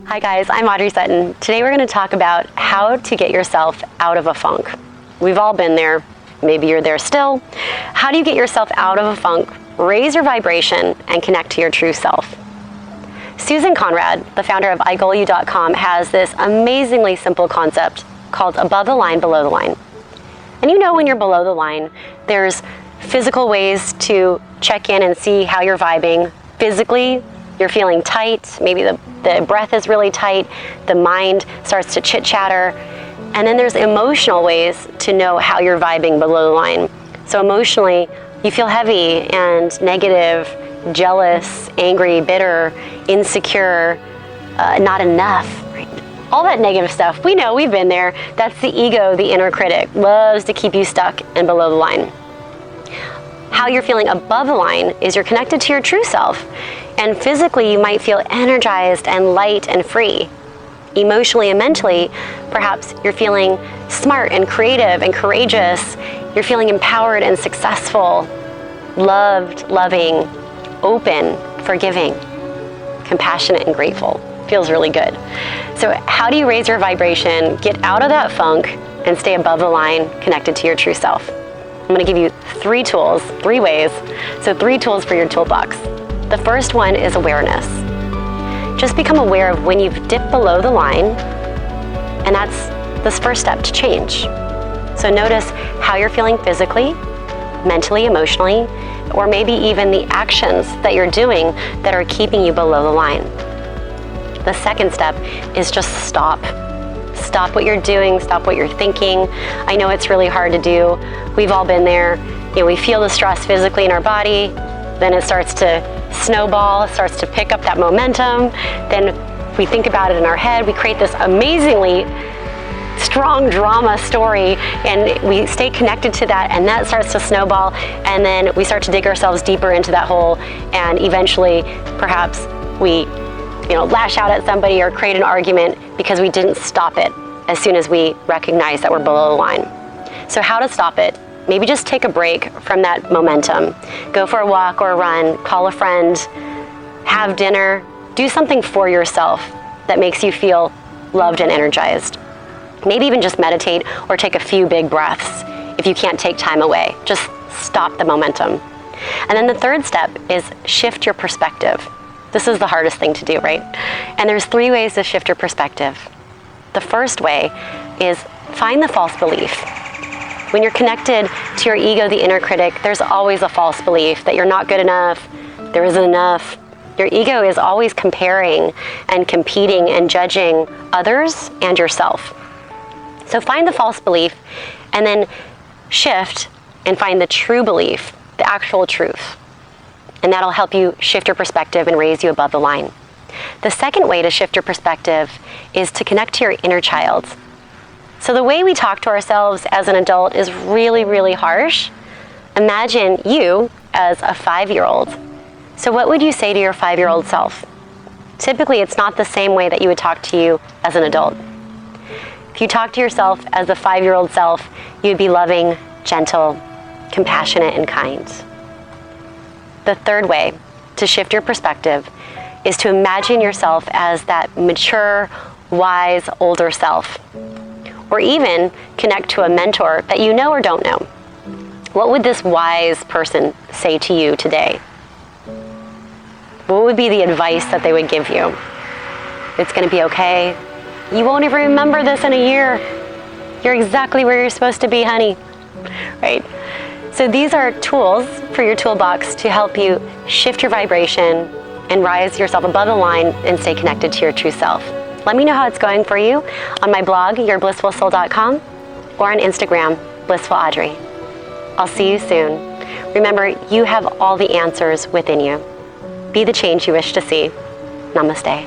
Hi guys, I'm Audrey Sutton. Today we're going to talk about how to get yourself out of a funk. We've all been there. Maybe you're there still. How do you get yourself out of a funk, raise your vibration, and connect to your true self? Susan Conrad, the founder of iGoalyou.com, has this amazingly simple concept called above the line, below the line. And you know when you're below the line, there's physical ways to check in and see how you're vibing. Physically, you're feeling tight, maybe the breath is really tight, the mind starts to chit-chatter, and then there's emotional ways to know how you're vibing below the line. So emotionally, you feel heavy and negative, jealous, angry, bitter, insecure, not enough. Right? All that negative stuff, we know, we've been there. That's the ego, the inner critic, loves to keep you stuck and below the line. How you're feeling above the line is you're connected to your true self. And physically, you might feel energized and light and free. Emotionally and mentally, perhaps you're feeling smart and creative and courageous. You're feeling empowered and successful, loved, loving, open, forgiving, compassionate and grateful. Feels really good. So how do you raise your vibration, get out of that funk, and stay above the line, connected to your true self? I'm going to give you 3 tools, 3 ways. So 3 tools for your toolbox. The first one is awareness. Just become aware of when you've dipped below the line, and that's the first step to change. So notice how you're feeling physically, mentally, emotionally, or maybe even the actions that you're doing that are keeping you below the line. The second step is just stop. Stop what you're doing, stop what you're thinking. I know it's really hard to do. We've all been there. You know, we feel the stress physically in our body, then it starts to snowball, it starts to pick up that momentum. Then we think about it in our head. We create this amazingly strong drama story, and we stay connected to that, and that starts to snowball, and then we start to dig ourselves deeper into that hole, and eventually perhaps we lash out at somebody or create an argument because we didn't stop it as soon as we recognize that we're below the line. So how to stop it? Maybe just take a break from that momentum. Go for a walk or a run, call a friend, have dinner, do something for yourself that makes you feel loved and energized. Maybe even just meditate or take a few big breaths if you can't take time away. Just stop the momentum. And then the third step is shift your perspective. This is the hardest thing to do, right? And there's 3 ways to shift your perspective. The first way is find the false belief. When you're connected to your ego, the inner critic, there's always a false belief that you're not good enough, there isn't enough. Your ego is always comparing and competing and judging others and yourself. So find the false belief and then shift and find the true belief, the actual truth. And that'll help you shift your perspective and raise you above the line. The second way to shift your perspective is to connect to your inner child. So the way we talk to ourselves as an adult is really, really harsh. Imagine you as a 5-year-old. So what would you say to your 5-year-old self? Typically, it's not the same way that you would talk to you as an adult. If you talk to yourself as a 5-year-old self, you'd be loving, gentle, compassionate, and kind. The third way to shift your perspective is to imagine yourself as that mature, wise, older self. Or even connect to a mentor that you know or don't know. What would this wise person say to you today? What would be the advice that they would give you? It's going to be okay. You won't even remember this in a year. You're exactly where you're supposed to be, honey. Right? So these are tools for your toolbox to help you shift your vibration and rise yourself above the line and stay connected to your true self. Let me know how it's going for you on my blog, yourblissfulsoul.com, or on Instagram, blissfulaudrey. I'll see you soon. Remember, you have all the answers within you. Be the change you wish to see. Namaste.